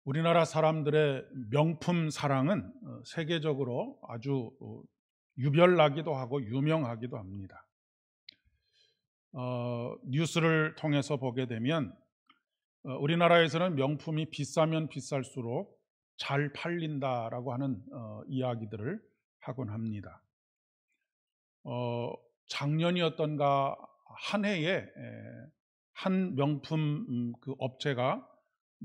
우리나라 사람들의 명품 사랑은 세계적으로 아주 유별나기도 하고 유명하기도 합니다. 뉴스를 통해서 보게 되면 우리나라에서는 명품이 비싸면 비쌀수록 잘 팔린다라고 하는 이야기들을 하곤 합니다. 작년이었던가 한 해에 한 명품 그 업체가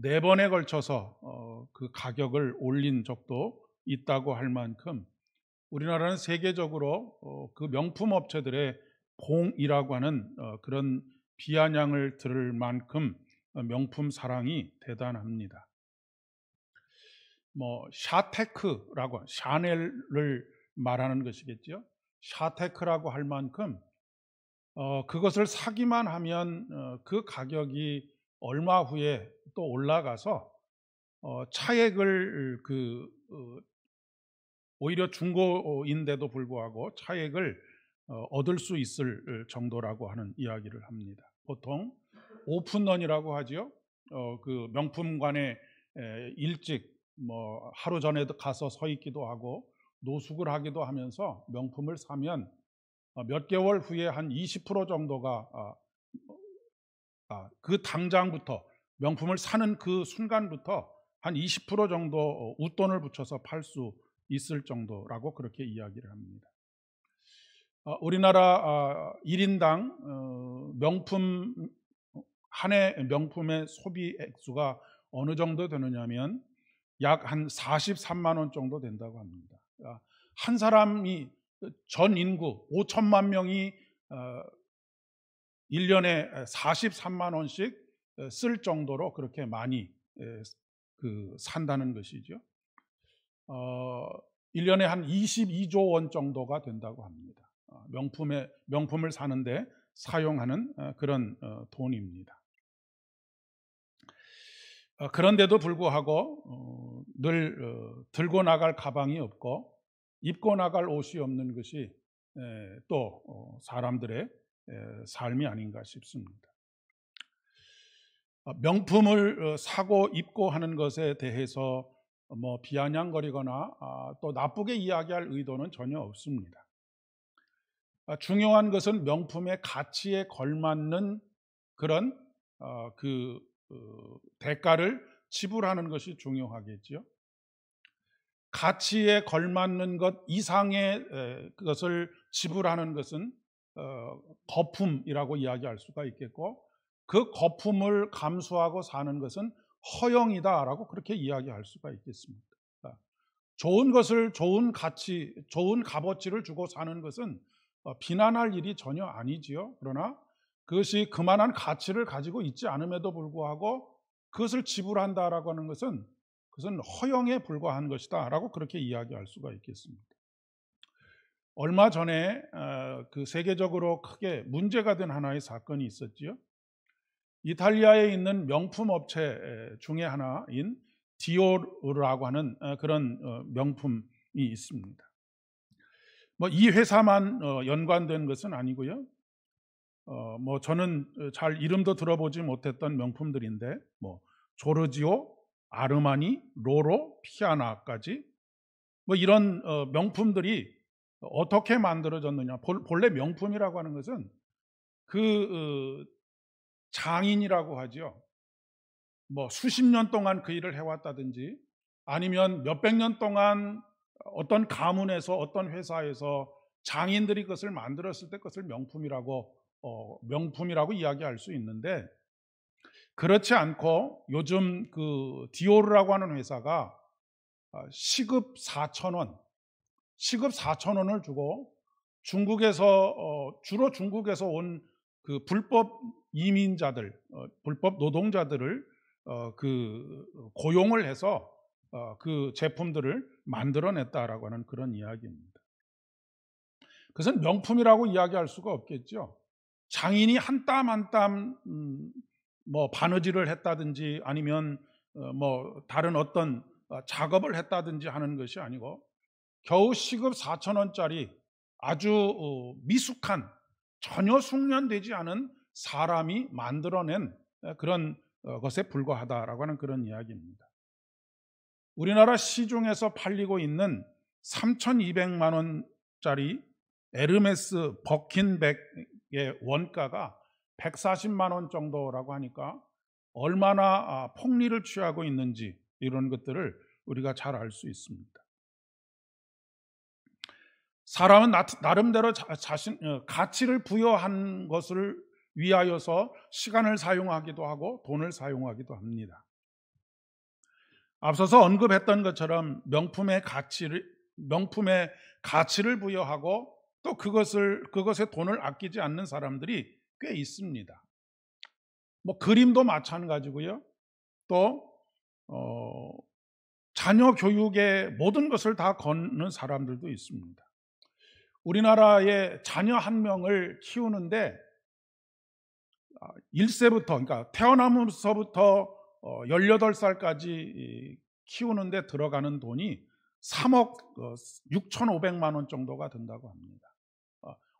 4번에 걸쳐서 그 가격을 올린 적도 있다고 할 만큼 우리나라는 세계적으로 그 명품 업체들의 공이라고 하는 그런 비아냥을 들을 만큼 명품 사랑이 대단합니다. 샤테크라고, 샤넬을 말하는 것이겠죠. 샤테크라고 할 만큼 그것을 사기만 하면 그 가격이 얼마 후에 또 올라가서 차액을 오히려 중고인데도 불구하고 차액을 얻을 수 있을 정도라고 하는 이야기를 합니다. 보통 오픈런이라고 하죠. 그 명품관에 일찍 하루 전에도 가서 서 있기도 하고 노숙을 하기도 하면서 명품을 사면 몇 개월 후에 한 20% 정도가 그 당장부터 명품을 사는 그 순간부터 한 20% 정도 웃돈을 붙여서 팔 수 있을 정도라고 그렇게 이야기를 합니다. 우리나라 1인당 명품 한 해 명품의 소비 액수가 어느 정도 되느냐면 약 한 43만 원 정도 된다고 합니다. 한 사람이 전 인구 5천만 명이 1년에 43만 원씩 쓸 정도로 그렇게 많이 산다는 것이죠. 1년에 한 22조 원 정도가 된다고 합니다. 명품을 사는데 사용하는 그런 돈입니다. 그런데도 불구하고 늘 들고 나갈 가방이 없고 입고 나갈 옷이 없는 것이 또 사람들의 삶이 아닌가 싶습니다. 명품을 사고 입고 하는 것에 대해서 비아냥거리거나 또 나쁘게 이야기할 의도는 전혀 없습니다. 중요한 것은 명품의 가치에 걸맞는 그런 대가를 지불하는 것이 중요하겠죠. 가치에 걸맞는 것 이상의 것을 지불하는 것은 거품이라고 이야기할 수가 있겠고, 그 거품을 감수하고 사는 것은 허영이다라고 그렇게 이야기할 수가 있겠습니다. 좋은 것을 좋은 가치, 좋은 값어치를 주고 사는 것은 비난할 일이 전혀 아니지요. 그러나 그것이 그만한 가치를 가지고 있지 않음에도 불구하고 그것을 지불한다라고 하는 것은 그것은 허영에 불과한 것이다 라고 그렇게 이야기할 수가 있겠습니다. 얼마 전에 그 세계적으로 크게 문제가 된 하나의 사건이 있었지요. 이탈리아에 있는 명품 업체 중에 하나인 디오르라고 하는 그런 명품이 있습니다. 이 회사만 연관된 것은 아니고요. 저는 잘 이름도 들어보지 못했던 명품들인데 조르지오, 아르마니, 로로, 피아나까지 이런 명품들이 어떻게 만들어졌느냐. 본래 명품이라고 하는 것은 그 장인이라고 하죠. 수십 년 동안 그 일을 해왔다든지 아니면 몇백 년 동안 어떤 가문에서 어떤 회사에서 장인들이 그것을 만들었을 때 그것을 명품이라고 이야기할 수 있는데, 그렇지 않고 요즘 그 디오르라고 하는 회사가 시급 4,000원을 주고 주로 중국에서 온 그 불법 이민자들, 불법 노동자들을 고용을 해서 그 제품들을 만들어냈다라고 하는 그런 이야기입니다. 그것은 명품이라고 이야기할 수가 없겠죠. 장인이 한 땀 한 땀 바느질을 했다든지 아니면 다른 어떤 작업을 했다든지 하는 것이 아니고 겨우 시급 4,000원짜리 아주 미숙한 전혀 숙련되지 않은 사람이 만들어낸 그런 것에 불과하다라고 하는 그런 이야기입니다. 우리나라 시중에서 팔리고 있는 3,200만 원짜리 에르메스 버킨백의 원가가 140만 원 정도라고 하니까 얼마나 폭리를 취하고 있는지 이런 것들을 우리가 잘 알 수 있습니다. 사람은 나름대로 가치를 부여한 것을 위하여서 시간을 사용하기도 하고 돈을 사용하기도 합니다. 앞서서 언급했던 것처럼 명품의 가치를 부여하고 또 그것에 돈을 아끼지 않는 사람들이 꽤 있습니다. 그림도 마찬가지고요. 또 자녀 교육에 모든 것을 다 거는 사람들도 있습니다. 우리나라의 자녀 한 명을 키우는데 1세부터 그러니까 태어나면서부터 18살까지 키우는데 들어가는 돈이 3억 6,500만 원 정도가 든다고 합니다.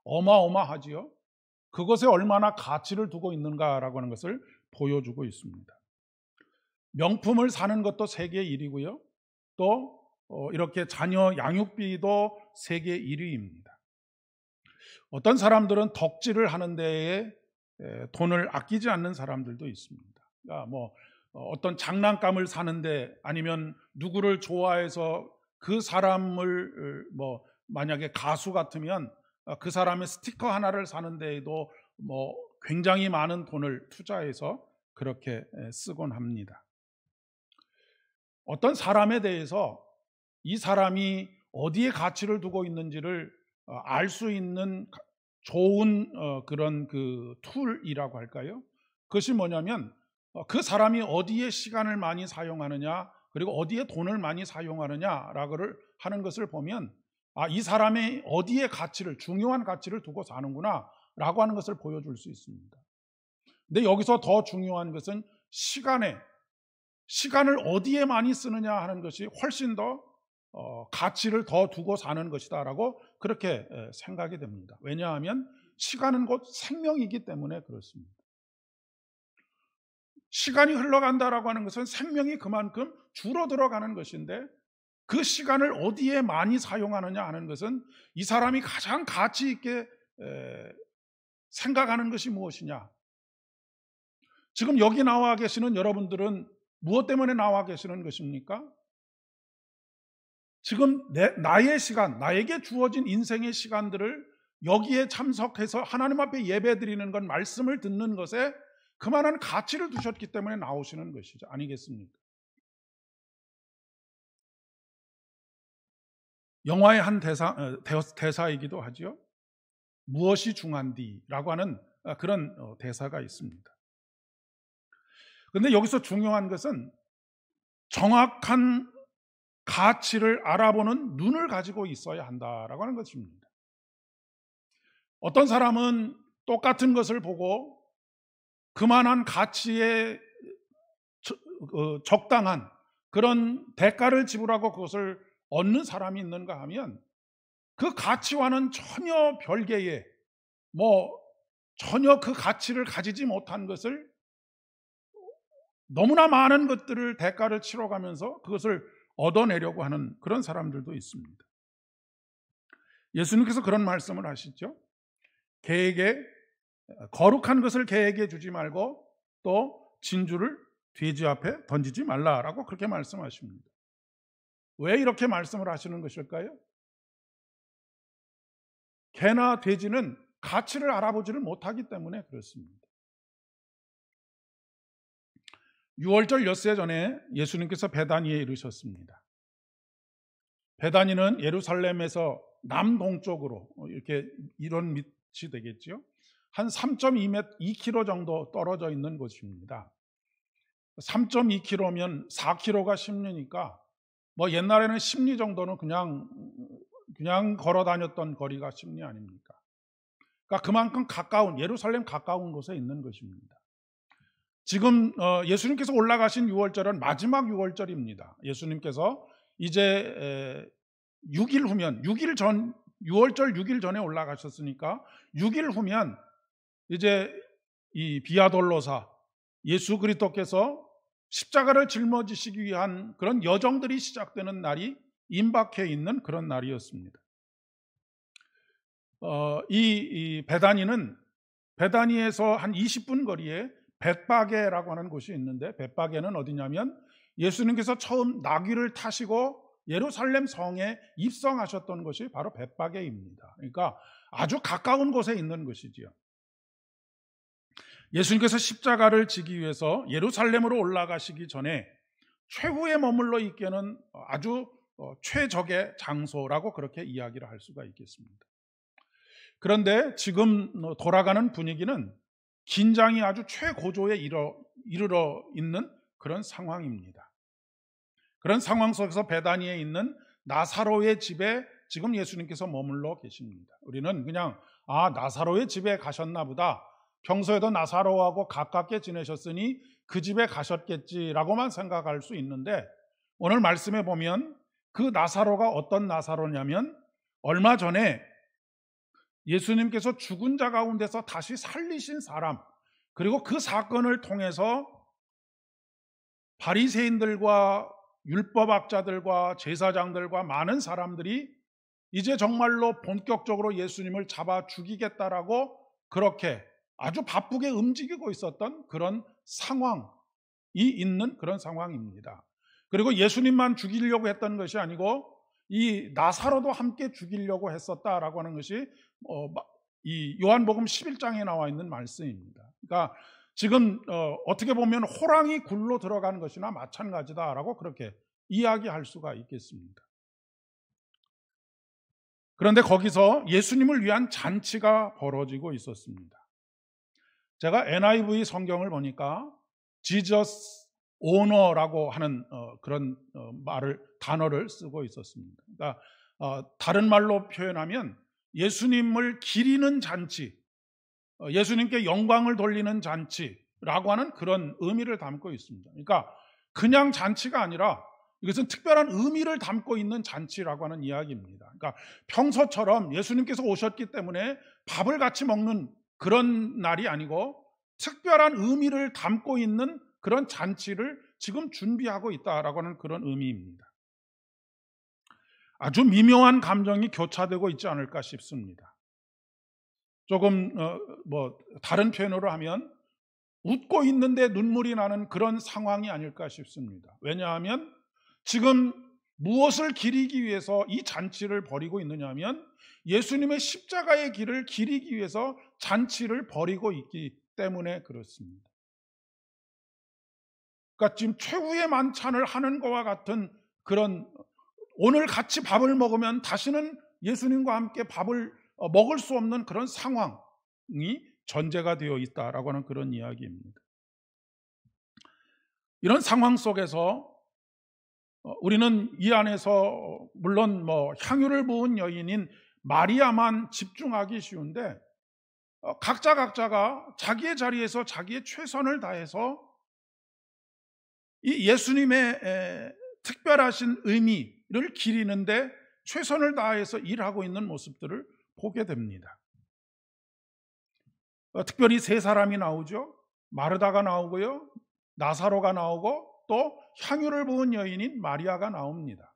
어마어마하지요. 그것에 얼마나 가치를 두고 있는가라고 하는 것을 보여주고 있습니다. 명품을 사는 것도 세계 1위고요. 또 이렇게 자녀 양육비도 세계 1위입니다. 어떤 사람들은 덕질을 하는 데에 돈을 아끼지 않는 사람들도 있습니다. 그러니까 어떤 장난감을 사는데 아니면 누구를 좋아해서 그 사람을 만약에 가수 같으면 그 사람의 스티커 하나를 사는 데에도 굉장히 많은 돈을 투자해서 그렇게 쓰곤 합니다. 어떤 사람에 대해서 이 사람이 어디에 가치를 두고 있는지를 알 수 있는 좋은 그런 그 툴이라고 할까요? 그것이 뭐냐면 그 사람이 어디에 시간을 많이 사용하느냐 그리고 어디에 돈을 많이 사용하느냐라고 하는 것을 보면 이 사람이 어디에 중요한 가치를 두고 사는구나 라고 하는 것을 보여줄 수 있습니다. 근데 여기서 더 중요한 것은 시간을 어디에 많이 쓰느냐 하는 것이 훨씬 더 가치를 더 두고 사는 것이다 라고 그렇게 생각이 됩니다. 왜냐하면 시간은 곧 생명이기 때문에 그렇습니다. 시간이 흘러간다라고 하는 것은 생명이 그만큼 줄어들어가는 것인데 그 시간을 어디에 많이 사용하느냐 하는 것은 이 사람이 가장 가치 있게 생각하는 것이 무엇이냐. 지금 여기 나와 계시는 여러분들은 무엇 때문에 나와 계시는 것입니까? 지금 나의 시간, 나에게 주어진 인생의 시간들을 여기에 참석해서 하나님 앞에 예배드리는 건 말씀을 듣는 것에 그만한 가치를 두셨기 때문에 나오시는 것이죠. 아니겠습니까? 영화의 한 대사이기도 하죠. 무엇이 중한디라고 하는 그런 대사가 있습니다. 그런데 여기서 중요한 것은 정확한 가치를 알아보는 눈을 가지고 있어야 한다라고 하는 것입니다. 어떤 사람은 똑같은 것을 보고 그만한 가치에 적당한 그런 대가를 지불하고 그것을 얻는 사람이 있는가 하면 그 가치와는 전혀 별개의 전혀 그 가치를 가지지 못한 것을 너무나 많은 것들을 대가를 치러가면서 그것을 얻어내려고 하는 그런 사람들도 있습니다. 예수님께서 그런 말씀을 하시죠. 거룩한 것을 개에게 주지 말고 또 진주를 돼지 앞에 던지지 말라라고 그렇게 말씀하십니다. 왜 이렇게 말씀을 하시는 것일까요? 개나 돼지는 가치를 알아보지를 못하기 때문에 그렇습니다. 6월절 엿새 전에 예수님께서 베다니에 이르셨습니다. 베다니는 예루살렘에서 남동쪽으로 이런 밑이 되겠죠. 한 3.2km 정도 떨어져 있는 곳입니다. 3.2km면 4km가 10리니까 옛날에는 10리 정도는 그냥 걸어 다녔던 거리가 10리 아닙니까? 그러니까 그만큼 예루살렘 가까운 곳에 있는 것입니다. 지금 예수님께서 올라가신 6월절은 마지막 6월절입니다. 예수님께서 이제 6일 후면 6월절 6일 전에 올라가셨으니까 6일 후면 이제 이 비아돌로사 예수 그리스도께서 십자가를 짊어지시기 위한 그런 여정들이 시작되는 날이 임박해 있는 그런 날이었습니다. 이 베다니는 베다니에서 한 20분 거리에 벳바게라고 하는 곳이 있는데, 벳바게는 어디냐면 예수님께서 처음 나귀를 타시고 예루살렘 성에 입성하셨던 곳이 바로 벳바게입니다. 그러니까 아주 가까운 곳에 있는 것이지요. 예수님께서 십자가를 지기 위해서 예루살렘으로 올라가시기 전에 최후에 머물러 있기에는 아주 최적의 장소라고 그렇게 이야기를 할 수가 있겠습니다. 그런데 지금 돌아가는 분위기는 긴장이 아주 최고조에 이르러 있는 그런 상황입니다. 그런 상황 속에서 베다니에 있는 나사로의 집에 지금 예수님께서 머물러 계십니다. 우리는 그냥 나사로의 집에 가셨나 보다, 평소에도 나사로하고 가깝게 지내셨으니 그 집에 가셨겠지라고만 생각할 수 있는데, 오늘 말씀에 보면 그 나사로가 어떤 나사로냐면 얼마 전에 예수님께서 죽은 자 가운데서 다시 살리신 사람, 그리고 그 사건을 통해서 바리새인들과 율법학자들과 제사장들과 많은 사람들이 이제 정말로 본격적으로 예수님을 잡아 죽이겠다라고 그렇게 아주 바쁘게 움직이고 있었던 그런 상황이 있는 그런 상황입니다. 그리고 예수님만 죽이려고 했던 것이 아니고 이 나사로도 함께 죽이려고 했었다라고 하는 것이 이 요한복음 11장에 나와 있는 말씀입니다. 그러니까 지금 어떻게 보면 호랑이 굴로 들어간 것이나 마찬가지다라고 그렇게 이야기할 수가 있겠습니다. 그런데 거기서 예수님을 위한 잔치가 벌어지고 있었습니다. 제가 NIV 성경을 보니까 Jesus Honor라고 하는 그런 단어를 쓰고 있었습니다. 그러니까 다른 말로 표현하면 예수님을 기리는 잔치, 예수님께 영광을 돌리는 잔치라고 하는 그런 의미를 담고 있습니다. 그러니까 그냥 잔치가 아니라 이것은 특별한 의미를 담고 있는 잔치라고 하는 이야기입니다. 그러니까 평소처럼 예수님께서 오셨기 때문에 밥을 같이 먹는 그런 날이 아니고 특별한 의미를 담고 있는 그런 잔치를 지금 준비하고 있다라고 하는 그런 의미입니다. 아주 미묘한 감정이 교차되고 있지 않을까 싶습니다. 조금 다른 표현으로 하면 웃고 있는데 눈물이 나는 그런 상황이 아닐까 싶습니다. 왜냐하면 지금 무엇을 기리기 위해서 이 잔치를 벌이고 있느냐면 예수님의 십자가의 길을 기리기 위해서 잔치를 벌이고 있기 때문에 그렇습니다. 그러니까 지금 최후의 만찬을 하는 것과 같은 그런, 오늘 같이 밥을 먹으면 다시는 예수님과 함께 밥을 먹을 수 없는 그런 상황이 전제가 되어 있다라고 하는 그런 이야기입니다. 이런 상황 속에서 우리는 이 안에서 물론 향유를 부은 여인인 마리아만 집중하기 쉬운데 각자가 자기의 자리에서 자기의 최선을 다해서 이 예수님의 특별하신 의미를 기리는데 최선을 다해서 일하고 있는 모습들을 보게 됩니다. 특별히 세 사람이 나오죠. 마르다가 나오고요, 나사로가 나오고 또 향유를 부은 여인인 마리아가 나옵니다.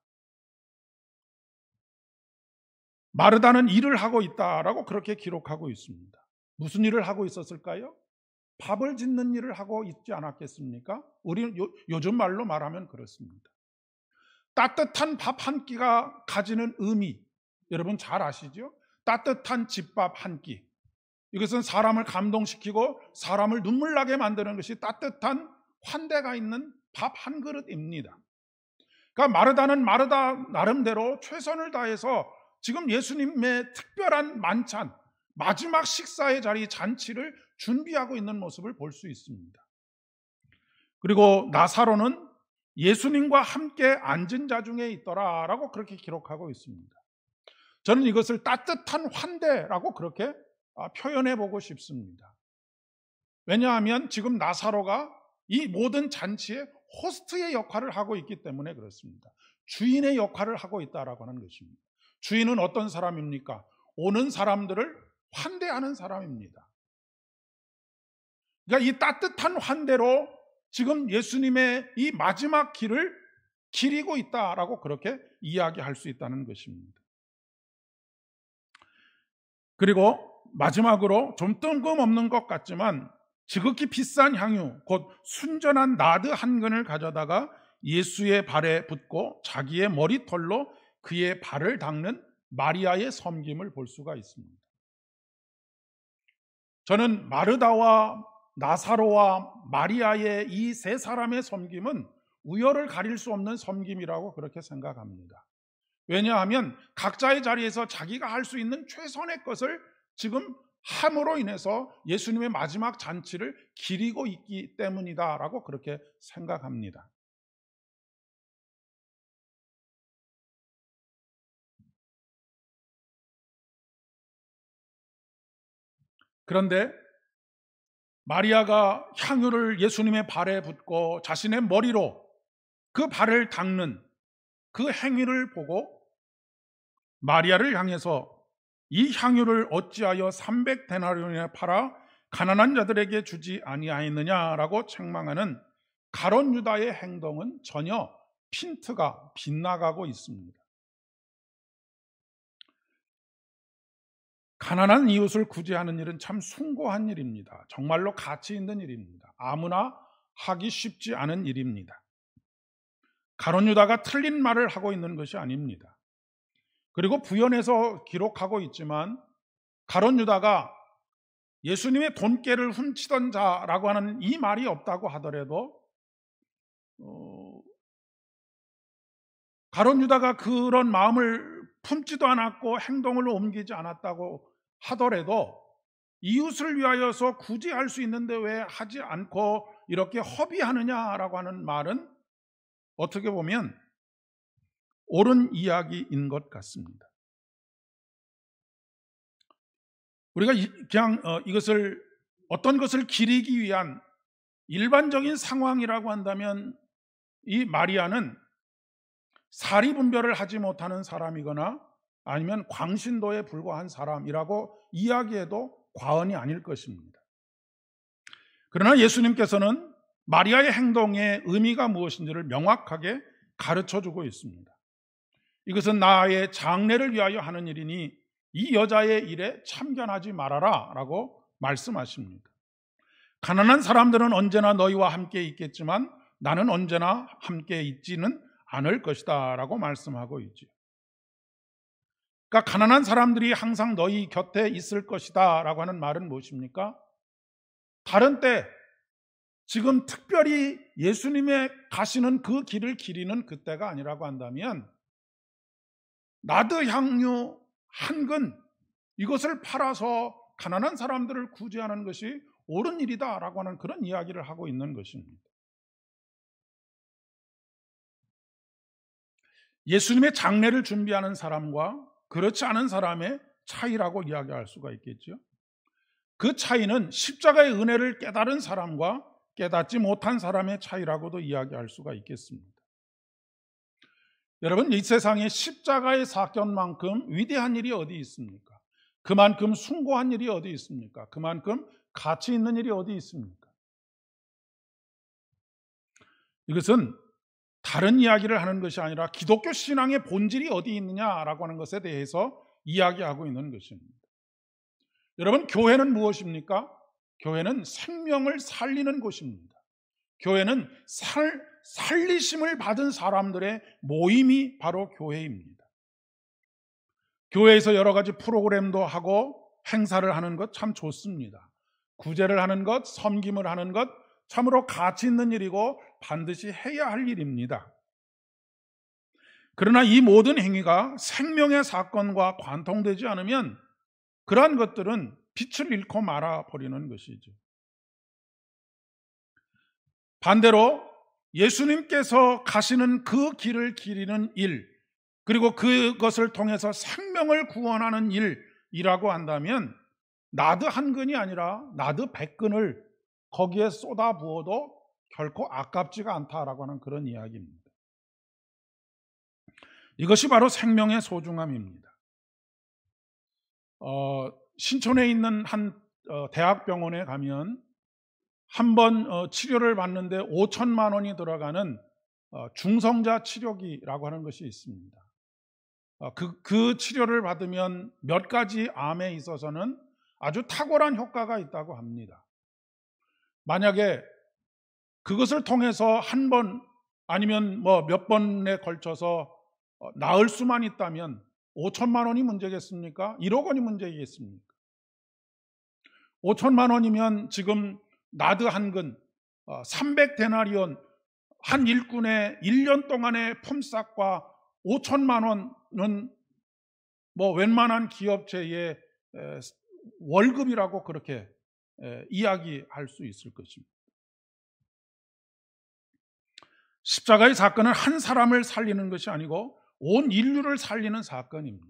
마르다는 일을 하고 있다라고 그렇게 기록하고 있습니다. 무슨 일을 하고 있었을까요? 밥을 짓는 일을 하고 있지 않았겠습니까? 우리는 요즘 말로 말하면 그렇습니다. 따뜻한 밥 한 끼가 가지는 의미, 여러분 잘 아시죠? 따뜻한 집밥 한 끼, 이것은 사람을 감동시키고 사람을 눈물 나게 만드는 것이 따뜻한 환대가 있는 밥 한 그릇입니다. 그러니까 마르다는 마르다 나름대로 최선을 다해서 지금 예수님의 특별한 만찬, 마지막 식사의 자리 잔치를 준비하고 있는 모습을 볼 수 있습니다. 그리고 나사로는 예수님과 함께 앉은 자 중에 있더라라고 그렇게 기록하고 있습니다. 저는 이것을 따뜻한 환대라고 그렇게 표현해 보고 싶습니다. 왜냐하면 지금 나사로가 이 모든 잔치의 호스트의 역할을 하고 있기 때문에 그렇습니다. 주인의 역할을 하고 있다라고 하는 것입니다. 주인은 어떤 사람입니까? 오는 사람들을 환대하는 사람입니다. 그러니까 이 따뜻한 환대로 지금 예수님의 이 마지막 길을 기리고 있다라고 그렇게 이야기할 수 있다는 것입니다. 그리고 마지막으로 좀 뜬금없는 것 같지만 지극히 비싼 향유, 곧 순전한 나드 한 근을 가져다가 예수의 발에 붓고 자기의 머리털로 그의 발을 닦는 마리아의 섬김을 볼 수가 있습니다. 저는 마르다와 나사로와 마리아의 이 세 사람의 섬김은 우열을 가릴 수 없는 섬김이라고 그렇게 생각합니다. 왜냐하면 각자의 자리에서 자기가 할 수 있는 최선의 것을 지금 함으로 인해서 예수님의 마지막 잔치를 기리고 있기 때문이다라고 그렇게 생각합니다. 그런데 마리아가 향유를 예수님의 발에 붓고 자신의 머리로 그 발을 닦는 그 행위를 보고 마리아를 향해서 이 향유를 어찌하여 300데나리온에 팔아 가난한 자들에게 주지 아니하였느냐라고 책망하는 가룟 유다의 행동은 전혀 핀트가 빗나가고 있습니다. 가난한 이웃을 구제하는 일은 참 숭고한 일입니다. 정말로 가치 있는 일입니다. 아무나 하기 쉽지 않은 일입니다. 가룟 유다가 틀린 말을 하고 있는 것이 아닙니다. 그리고 부연해서 기록하고 있지만 가룟 유다가 예수님의 돈깨를 훔치던 자라고 하는 이 말이 없다고 하더라도 가룟 유다가 그런 마음을 품지도 않았고 행동을 옮기지 않았다고 하더라도 이웃을 위하여서 굳이 할 수 있는데 왜 하지 않고 이렇게 허비하느냐라고 하는 말은 어떻게 보면 옳은 이야기인 것 같습니다. 우리가 그냥 이것을 어떤 것을 기리기 위한 일반적인 상황이라고 한다면 이 마리아는 사리분별을 하지 못하는 사람이거나 아니면 광신도에 불과한 사람이라고 이야기해도 과언이 아닐 것입니다. 그러나 예수님께서는 마리아의 행동의 의미가 무엇인지를 명확하게 가르쳐주고 있습니다. 이것은 나의 장래를 위하여 하는 일이니 이 여자의 일에 참견하지 말아라 라고 말씀하십니다. 가난한 사람들은 언제나 너희와 함께 있겠지만 나는 언제나 함께 있지는 않을 것이다 라고 말씀하고 있죠. 그러니까 가난한 사람들이 항상 너희 곁에 있을 것이다 라고 하는 말은 무엇입니까? 다른 때 지금 특별히 예수님의 가시는 그 길을 기리는 그때가 아니라고 한다면 나드 향유 한 근 이것을 팔아서 가난한 사람들을 구제하는 것이 옳은 일이다라고 하는 그런 이야기를 하고 있는 것입니다. 예수님의 장례를 준비하는 사람과 그렇지 않은 사람의 차이라고 이야기할 수가 있겠죠. 그 차이는 십자가의 은혜를 깨달은 사람과 깨닫지 못한 사람의 차이라고도 이야기할 수가 있겠습니다. 여러분, 이 세상에 십자가의 사건만큼 위대한 일이 어디 있습니까? 그만큼 숭고한 일이 어디 있습니까? 그만큼 가치 있는 일이 어디 있습니까? 이것은 다른 이야기를 하는 것이 아니라 기독교 신앙의 본질이 어디 있느냐라고 하는 것에 대해서 이야기하고 있는 것입니다. 여러분, 교회는 무엇입니까? 교회는 생명을 살리는 곳입니다. 교회는 살리심을 받은 사람들의 모임이 바로 교회입니다. 교회에서 여러 가지 프로그램도 하고 행사를 하는 것 참 좋습니다. 구제를 하는 것, 섬김을 하는 것 참으로 가치 있는 일이고 반드시 해야 할 일입니다. 그러나 이 모든 행위가 생명의 사건과 관통되지 않으면 그러한 것들은 빛을 잃고 말아버리는 것이죠. 반대로 예수님께서 가시는 그 길을 기리는 일, 그리고 그것을 통해서 생명을 구원하는 일이라고 한다면 나드 한 근이 아니라 나드 100근을 거기에 쏟아 부어도 결코 아깝지가 않다라고 하는 그런 이야기입니다. 이것이 바로 생명의 소중함입니다. 신촌에 있는 한 대학병원에 가면 한 번 치료를 받는데 5천만 원이 들어가는 중성자 치료기라고 하는 것이 있습니다. 그 치료를 받으면 몇 가지 암에 있어서는 아주 탁월한 효과가 있다고 합니다. 만약에 그것을 통해서 한 번 아니면 몇 번에 걸쳐서 나을 수만 있다면 5천만 원이 문제겠습니까? 1억 원이 문제겠습니까? 5천만 원이면 지금 나드 한근 300데나리온 한 일꾼의 1년 동안의 품삯과 5천만 원은 웬만한 기업체의 월급이라고 그렇게 이야기할 수 있을 것입니다. 십자가의 사건은 한 사람을 살리는 것이 아니고 온 인류를 살리는 사건입니다.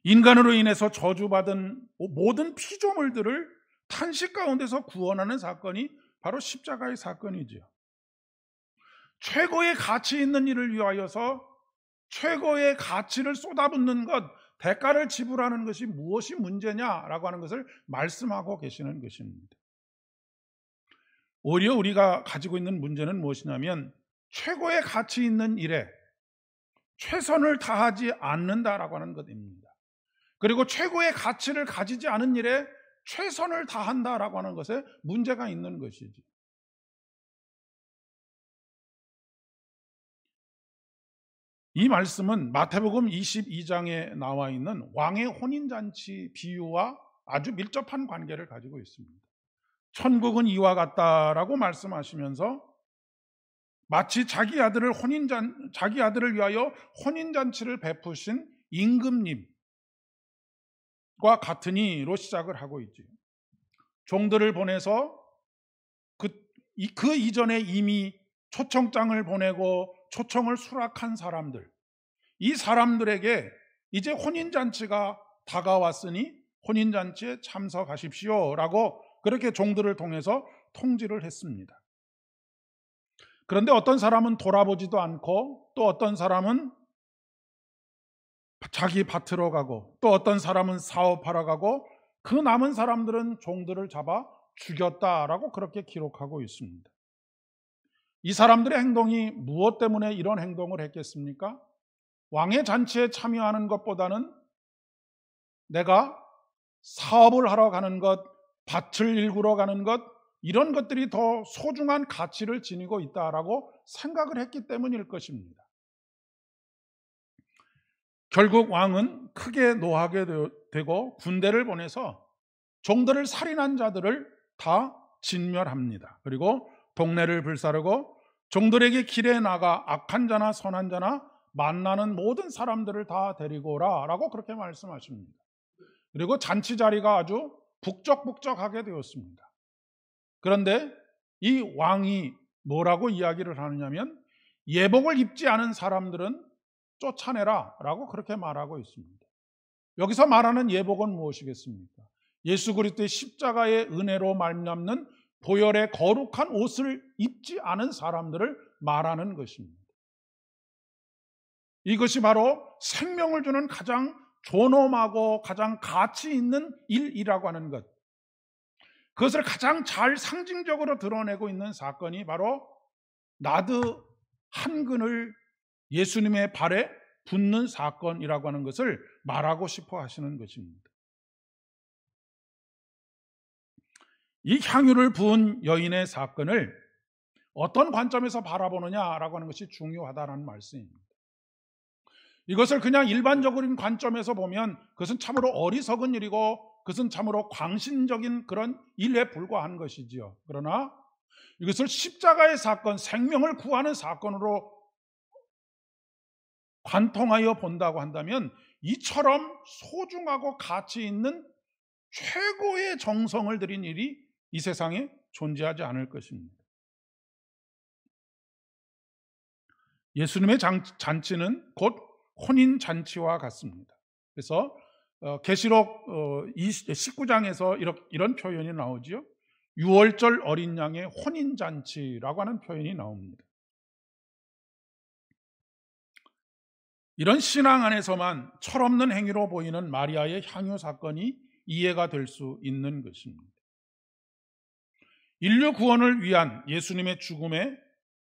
인간으로 인해서 저주받은 모든 피조물들을 탄식 가운데서 구원하는 사건이 바로 십자가의 사건이지요. 최고의 가치 있는 일을 위하여서 최고의 가치를 쏟아붓는 것, 대가를 지불하는 것이 무엇이 문제냐라고 하는 것을 말씀하고 계시는 것입니다. 오히려 우리가 가지고 있는 문제는 무엇이냐면 최고의 가치 있는 일에 최선을 다하지 않는다라고 하는 것입니다. 그리고 최고의 가치를 가지지 않은 일에 최선을 다한다라고 하는 것에 문제가 있는 것이지. 이 말씀은 마태복음 22장에 나와 있는 왕의 혼인잔치 비유와 아주 밀접한 관계를 가지고 있습니다. 천국은 이와 같다라고 말씀하시면서 마치 자기 아들을 위하여 혼인잔치를 베푸신 임금님과 같으니로 시작을 하고 있죠. 종들을 보내서 그 이전에 이미 초청장을 보내고 초청을 수락한 사람들, 이 사람들에게 이제 혼인잔치가 다가왔으니 혼인잔치에 참석하십시오라고 그렇게 종들을 통해서 통지를 했습니다. 그런데 어떤 사람은 돌아보지도 않고 또 어떤 사람은 자기 밭으로 가고 또 어떤 사람은 사업하러 가고 그 남은 사람들은 종들을 잡아 죽였다라고 그렇게 기록하고 있습니다. 이 사람들의 행동이 무엇 때문에 이런 행동을 했겠습니까? 왕의 잔치에 참여하는 것보다는 내가 사업을 하러 가는 것, 밭을 일구러 가는 것, 이런 것들이 더 소중한 가치를 지니고 있다라고 생각을 했기 때문일 것입니다. 결국 왕은 크게 노하게 되고 군대를 보내서 종들을 살인한 자들을 다 진멸합니다. 그리고 동네를 불사르고 종들에게 길에 나가 악한 자나 선한 자나 만나는 모든 사람들을 다 데리고 오라라고 그렇게 말씀하십니다. 그리고 잔치 자리가 아주 북적북적하게 되었습니다. 그런데 이 왕이 뭐라고 이야기를 하느냐면 예복을 입지 않은 사람들은 쫓아내라 라고 그렇게 말하고 있습니다. 여기서 말하는 예복은 무엇이겠습니까? 예수 그리스도의 십자가의 은혜로 말미암는 보혈의 거룩한 옷을 입지 않은 사람들을 말하는 것입니다. 이것이 바로 생명을 주는 가장 존엄하고 가장 가치 있는 일이라고 하는 것, 그것을 가장 잘 상징적으로 드러내고 있는 사건이 바로 나드 한 근을 예수님의 발에 붓는 사건이라고 하는 것을 말하고 싶어 하시는 것입니다. 이 향유를 부은 여인의 사건을 어떤 관점에서 바라보느냐라고 하는 것이 중요하다는 말씀입니다. 이것을 그냥 일반적인 관점에서 보면 그것은 참으로 어리석은 일이고 그것은 참으로 광신적인 그런 일에 불과한 것이지요. 그러나 이것을 십자가의 사건, 생명을 구하는 사건으로 관통하여 본다고 한다면 이처럼 소중하고 가치 있는 최고의 정성을 들인 일이 이 세상에 존재하지 않을 것입니다. 예수님의 잔치는 곧 혼인잔치와 같습니다. 그래서 계시록 19장에서 이런 표현이 나오지요. 6월절 어린 양의 혼인잔치라고 하는 표현이 나옵니다. 이런 신앙 안에서만 철없는 행위로 보이는 마리아의 향유 사건이 이해가 될 수 있는 것입니다. 인류 구원을 위한 예수님의 죽음에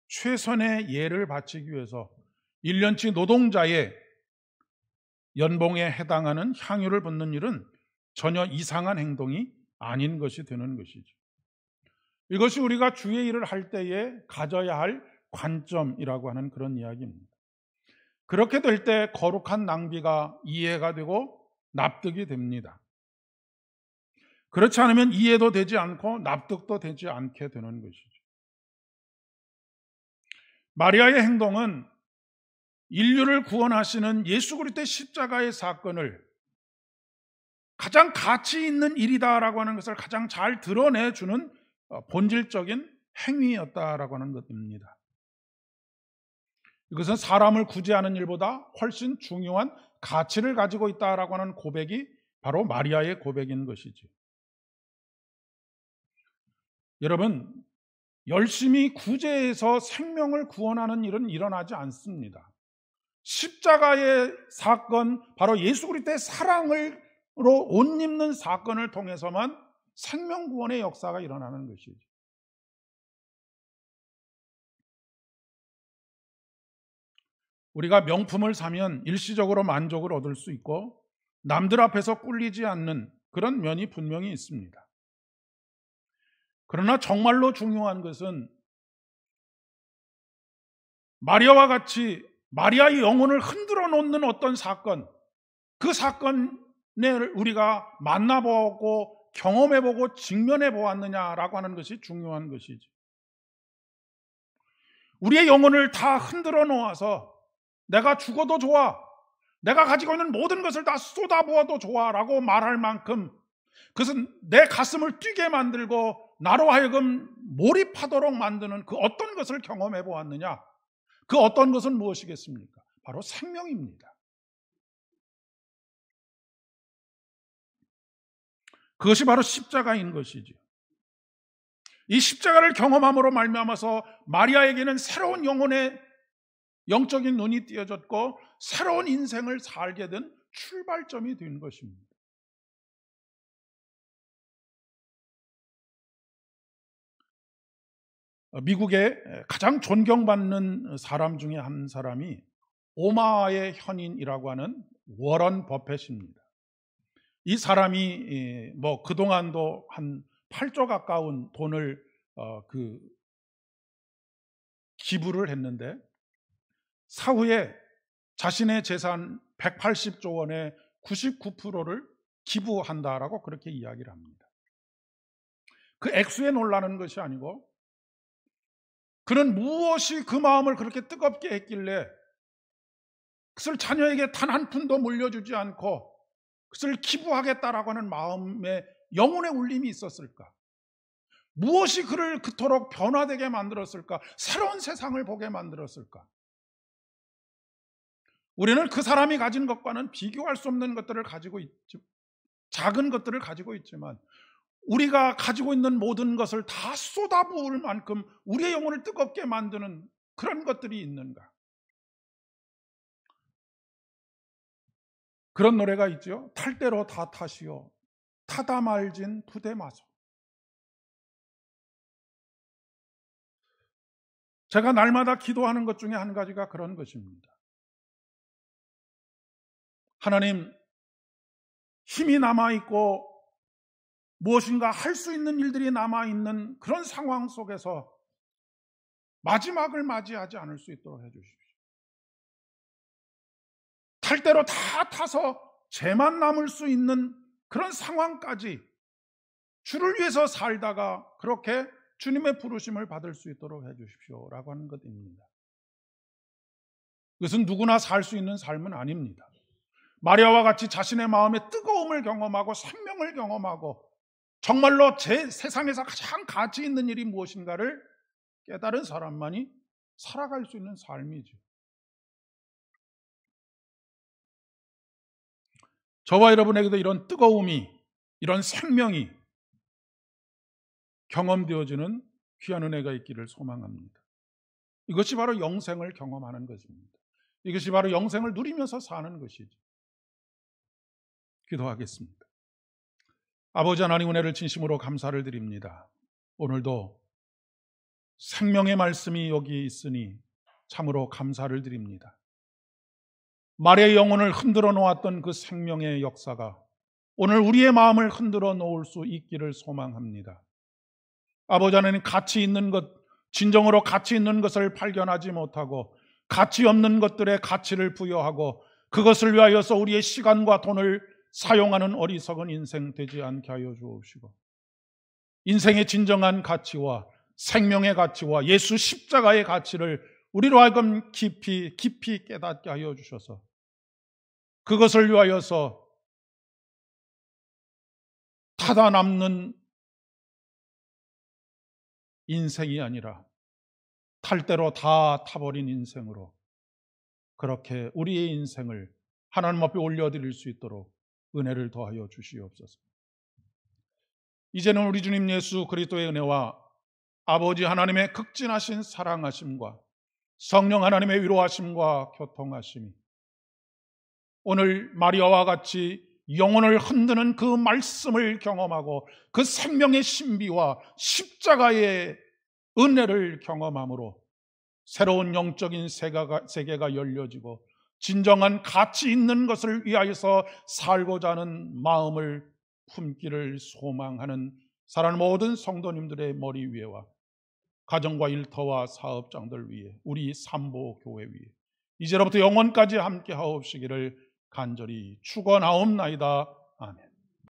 최선의 예를 바치기 위해서 1년치 노동자의 연봉에 해당하는 향유를 붓는 일은 전혀 이상한 행동이 아닌 것이 되는 것이죠. 이것이 우리가 주의 일을 할 때에 가져야 할 관점이라고 하는 그런 이야기입니다. 그렇게 될 때 거룩한 낭비가 이해가 되고 납득이 됩니다. 그렇지 않으면 이해도 되지 않고 납득도 되지 않게 되는 것이죠. 마리아의 행동은 인류를 구원하시는 예수 그리스도의 십자가의 사건을 가장 가치 있는 일이다라고 하는 것을 가장 잘 드러내주는 본질적인 행위였다라고 하는 것입니다. 이것은 사람을 구제하는 일보다 훨씬 중요한 가치를 가지고 있다라고 하는 고백이 바로 마리아의 고백인 것이죠. 여러분, 열심히 구제해서 생명을 구원하는 일은 일어나지 않습니다. 십자가의 사건, 바로 예수 그리스도의 사랑으로 옷 입는 사건을 통해서만 생명 구원의 역사가 일어나는 것이죠. 우리가 명품을 사면 일시적으로 만족을 얻을 수 있고 남들 앞에서 꿀리지 않는 그런 면이 분명히 있습니다. 그러나 정말로 중요한 것은 마리아와 같이 마리아의 영혼을 흔들어 놓는 어떤 사건, 그 사건을 우리가 만나보고 경험해보고 직면해 보았느냐라고 하는 것이 중요한 것이죠. 우리의 영혼을 다 흔들어 놓아서 내가 죽어도 좋아, 내가 가지고 있는 모든 것을 다 쏟아부어도 좋아라고 말할 만큼 그것은 내 가슴을 뛰게 만들고 나로 하여금 몰입하도록 만드는 그 어떤 것을 경험해 보았느냐? 그 어떤 것은 무엇이겠습니까? 바로 생명입니다. 그것이 바로 십자가인 것이죠. 이 십자가를 경험함으로 말미암아서 마리아에게는 새로운 영혼의 영적인 눈이 띄어졌고 새로운 인생을 살게 된 출발점이 된 것입니다. 미국의 가장 존경받는 사람 중에 한 사람이 오마하의 현인이라고 하는 워런 버펫입니다. 이 사람이 그동안도 한 8조 가까운 돈을 기부를 했는데 사후에 자신의 재산 180조 원의 99%를 기부한다라고 그렇게 이야기를 합니다. 그 액수에 놀라는 것이 아니고 그는 무엇이 그 마음을 그렇게 뜨겁게 했길래 그것을 자녀에게 단 한 푼도 물려주지 않고 그것을 기부하겠다라고 하는 마음에 영혼의 울림이 있었을까? 무엇이 그를 그토록 변화되게 만들었을까? 새로운 세상을 보게 만들었을까? 우리는 그 사람이 가진 것과는 비교할 수 없는 것들을 가지고 있죠. 작은 것들을 가지고 있지만 우리가 가지고 있는 모든 것을 다 쏟아부을 만큼 우리의 영혼을 뜨겁게 만드는 그런 것들이 있는가? 그런 노래가 있죠. 탈 대로 다 타시오. 타다 말진 부대 마소. 제가 날마다 기도하는 것 중에 한 가지가 그런 것입니다. 하나님, 힘이 남아있고 무엇인가 할 수 있는 일들이 남아있는 그런 상황 속에서 마지막을 맞이하지 않을 수 있도록 해주십시오. 탈 대로 다 타서 죄만 남을 수 있는 그런 상황까지 주를 위해서 살다가 그렇게 주님의 부르심을 받을 수 있도록 해주십시오 라고 하는 것입니다. 그것은 누구나 살 수 있는 삶은 아닙니다. 마리아와 같이 자신의 마음의 뜨거움을 경험하고 생명을 경험하고 정말로 제 세상에서 가장 가치 있는 일이 무엇인가를 깨달은 사람만이 살아갈 수 있는 삶이죠. 저와 여러분에게도 이런 뜨거움이, 이런 생명이 경험되어지는 귀한 은혜가 있기를 소망합니다. 이것이 바로 영생을 경험하는 것입니다. 이것이 바로 영생을 누리면서 사는 것이죠. 기도하겠습니다. 아버지 하나님, 은혜를 진심으로 감사를 드립니다. 오늘도 생명의 말씀이 여기 있으니 참으로 감사를 드립니다. 말의 영혼을 흔들어 놓았던 그 생명의 역사가 오늘 우리의 마음을 흔들어 놓을 수 있기를 소망합니다. 아버지 하나님, 가치 있는 것, 진정으로 가치 있는 것을 발견하지 못하고 가치 없는 것들에 가치를 부여하고 그것을 위하여서 우리의 시간과 돈을 사용하는 어리석은 인생 되지 않게 하여 주옵시고, 인생의 진정한 가치와 생명의 가치와 예수 십자가의 가치를 우리로 하여금 깊이 깨닫게 하여 주셔서 그것을 위하여서 타다 남는 인생이 아니라 탈 대로 다 타버린 인생으로 그렇게 우리의 인생을 하나님 앞에 올려드릴 수 있도록 은혜를 더하여 주시옵소서. 이제는 우리 주님 예수 그리스도의 은혜와 아버지 하나님의 극진하신 사랑하심과 성령 하나님의 위로하심과 교통하심이 오늘 마리아와 같이 영혼을 흔드는 그 말씀을 경험하고 그 생명의 신비와 십자가의 은혜를 경험함으로 새로운 영적인 세계가 열려지고 진정한 가치 있는 것을 위하여서 살고자 하는 마음을 품기를 소망하는 사랑하는 모든 성도님들의 머리 위에와 가정과 일터와 사업장들 위에, 우리 삼보교회 위에 이제로부터 영원까지 함께 하옵시기를 간절히 축원하옵나이다. 아멘.